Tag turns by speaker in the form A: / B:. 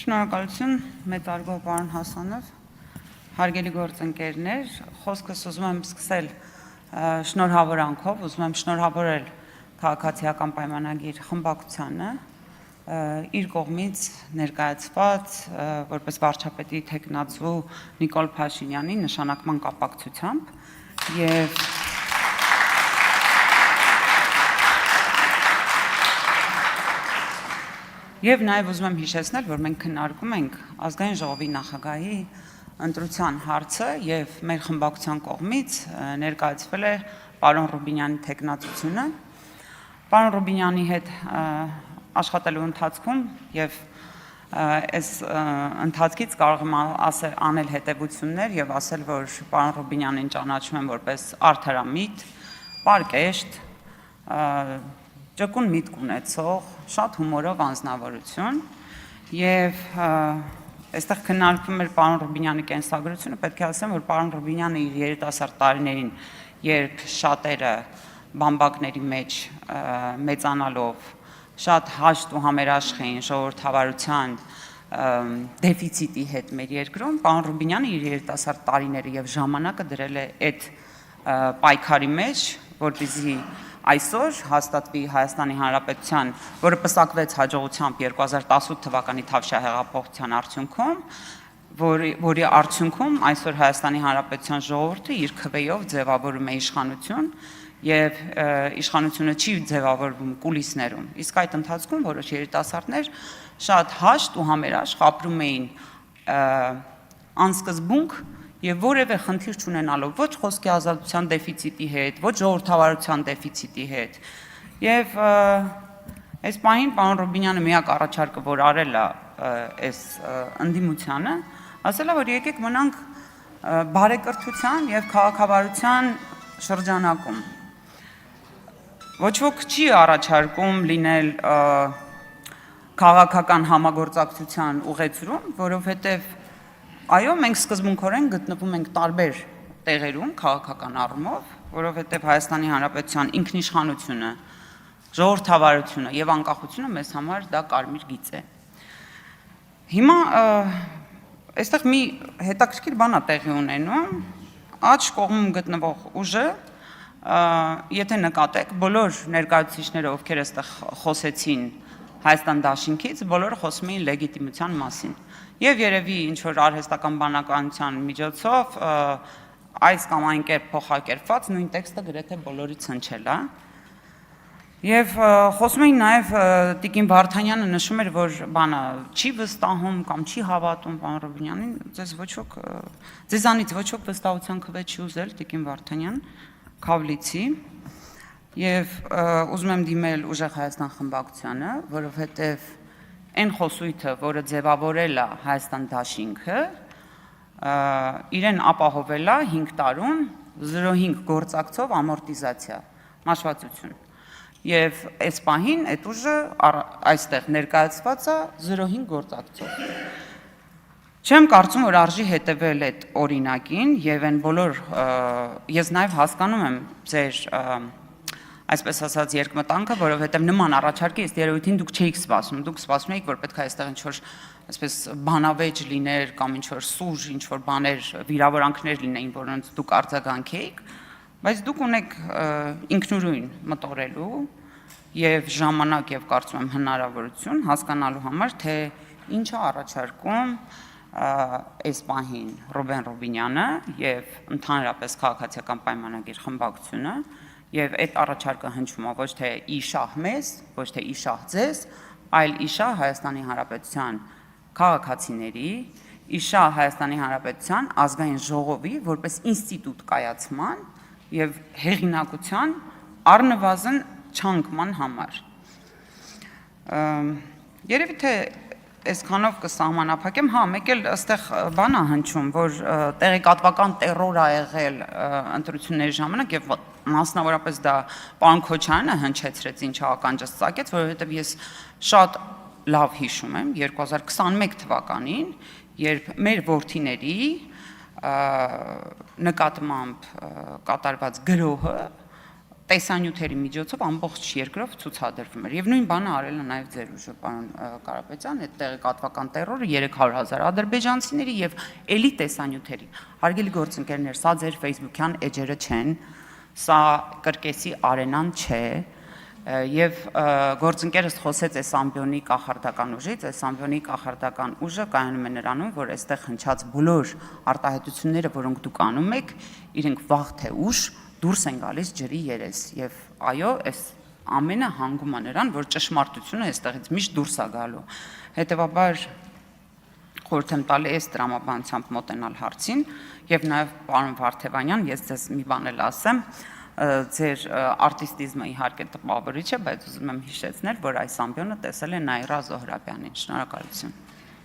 A: Շնորհակալություն, մեծարգո պարոն Հասանով, հարգելի գործընկերներ, խոսքս ուզում եմ սկսել շնորհավորանքով, ուզում եմ շնորհավորել քաղաքացիական պայմանագիր խմբակցությանը, իր կողմից ներկայացված որպես վարչապետի թեկնածու Նիկոլ Փաշինյանի նշանակման կապակցությամբ Եվ նաև ուզում եմ հիշեցնել, որ մենք քննարկում ենք ազգային ժողովի նախագահի ընտրության հարցը եւ մեր խմբակցության կողմից ներկայացվել է պարոն Ռուբինյանի թեկնածությունը։ Պարոն Ռուբինյանի հետ աշխատելու ընթացքում եւ այս ընթացքից կարող եմ անել հետևություններ եւ ասել, որ պարոն Ռուբինյանին ճանաչում եմ որպես արդարամիտ, պարկեշտ, ճկուն միտք ունեցող, շատ հումորով անձնավորություն եւ այստեղ քննարկվում էր պարոն Ռուբինյանի կենսագրությունը, պետք է ասեմ, որ պարոն Ռուբինյանը իր երիտասարդ տարիներին, երբ շատերը բամբակների մեջ մեծանալով շատ հաշտ ու համերաշխ էին ժողովրդավարության դեֆիցիտի հետ մեր երկրում, պարոն Ռուբինյանը իր երիտասարդ տարիները եւ ժամանակը դրել է այդ պայքարի մեջ, որպեսզի այսօր հաստատվի Հայաստանի Հանրապետության, որը պսակվեց հաջողությամբ 2018 թվականի Թավշյա հեղափոխության արդյունքում, որի արդյունքում այսօր Հայաստանի Հանրապետության ժողովուրդը իր քվեով ձևավորում է իշխանություն եւ իշխանությունը չի ձևավորվում կուլիսներում։ Իսկ այդ ընթացքում որոշ երիտասարդներ շատ հաշտ ու համերաշխ ապրում էին անսկզբունք եւ որևէ խնդիր չունենալով ոչ խոսքի ազատության դեֆիցիտի հետ, ոչ ժողովրդավարության դեֆիցիտի հետ։ Եվ այս պահին պարոն Ռուբինյանը միակ առաջարկը, որ արել է այս ընդդիմությանը, ասել է, որ եկեք մնանք բարեկրթության եւ քաղաքավարության շրջանակում։ Ոչ ոք չի առաջարկում լինել քաղաքական համագործակցության ուղեցրում, որովհետեւ այո, մենք սկզբունքորեն գտնվում ենք տարբեր տեղերում քաղաքական առումով, որովհետև Հայաստանի Հանրապետության ինքնիշխանությունը, ժողովրդավարությունը եւ անկախությունը մեզ համար դա կարմիր գիծ է։ Հիմա այստեղ մի հետաքրքիր բան է տեղի ունենում, աջ կողմում գտնվող ուժը, եթե նկատեք, բոլոր ներկայացուցիչները, ովքեր այստեղ խոսեցին Հայաստան դաշինքից, բոլորը խոսում էին լեգիտիմության մասին։ Եվ երևի ինչ-որ արհեստական բանականության միջոցով այս կամ այն կերպ փոխակերպված նույն տեքստը գրեթե բոլորից հնչել է։ Եվ խոսում էին նաև Տիկին Վարդանյանը նշում էր, որ բանը չի վստահում կամ չի հավատում պարոն Ռուբինյանին, ձեզանից ոչ ոք վստահության քվե չի ուզել Տիկին Վարդանյան, Քավլիցի։ Եվ ուզում եմ դիմել ուժեղ Հայաստան խմբակցությանը, որովհետև այն խոսույթը, որը ձևավորել է Հայաստան դաշինքը, իրեն ապահովել է 5 տարում 0.5 գործակցով ամորտիզացիա, մաշվածություն։ Եվ այս պահին այդ ուժը այստեղ ներկայացված է 0.5 գործակցով։ Չեմ կարծում, որ արժի հետևել այդ օրինակին եւ այն բոլոր ես նաեւ հասկանում եմ ձեր այսպես ասած երկմտանքը, որովհետև նման առաջարկի ըստ երևույթին դուք չէիք սպասում, դուք սպասում էիք, որ պետք է այստեղ ինչ-որ այսպես բանավեճ լիներ կամ ինչ-որ սուր, ինչ-որ բաներ, վիրավորանքներ լինեին, որոնց դուք արձագանքեիք, բայց դուք ունեք ինքնուրույն մտորելու եւ ժամանակ եւ կարծում եմ հնարավորություն հասկանալու համար, թե ինչ է առաջարկում այս պահին Ռուբեն Ռուբինյանը եւ ընդհանրապես քաղաքացիական պայմանագիր խմբակցությունը Եվ այդ առաջարկը հնչում է ոչ թե իշահ մեզ, ոչ թե իշահ ձեզ, այլ իշահ Հայաստանի Հանրապետության քաղաքացիների, իշահ Հայաստանի Հանրապետության ազգային ժողովի որպես ինստիտուտ կայացման եւ հեղինակության առնվազն չանկման համար։ Երևի թե այսքանով կսահմանափակեմ, հա, մեկ էլ այստեղ բան է հնչում, որ տեղեկատվական տերոր է եղել ընտրությունների ժամանակ եւ մասնավորապես դա պարոն Քոչարյանը հնչեցրեց ինչ ականջս ծակեց, որովհետեւ ես շատ լավ հիշում եմ 2021 թվականին, երբ մեր որդիների նկատմամբ կատարված գրոհը տեսանյութերի միջոցով ամբողջ երկրով ցուցադրվում էր։ Եվ նույն բանը արել է նաև ձեր ուժը, պարոն Կարապետյան, այդ տեղեկատվական տերորը 300,000 ադրբեջանցիների եւ էլի տեսանյութերի։ Հարգելի գործընկերներ, սա ձեր Facebook-յան էջերը չեն, սա կրկեսի արենան չէ, եւ գործընկերս խոսեց այս ամբիոնի կախարդական ուժից, այս ամբիոնի կախարդական ուժը կայանում է նրանում, որ այստեղ հնչած բոլոր արտահայտությունները, որոնք դուք անում եք, իրենք վաղ թե ուշ դուրս են գալիս ջրի երես եւ այո, այս ամենը հանգում է նրան, որ ճշմարտությունը այստեղից միշտ դուրս է գալու։ Հետևաբար խորհուրդ եմ տալի այս դրամաբանությամբ մոտենալ հարցին եւ նաեւ պարոն Վարդևանյան, ես ձեզ մի բան էլ ասեմ, ձեր արտիստիզմը իհարկե տպավորիչ է, բայց ուզում եմ հիշեցնել, որ այս ամբիոնը տեսել է Նաիրա Զոհրաբյանին։ Շնորհակալություն։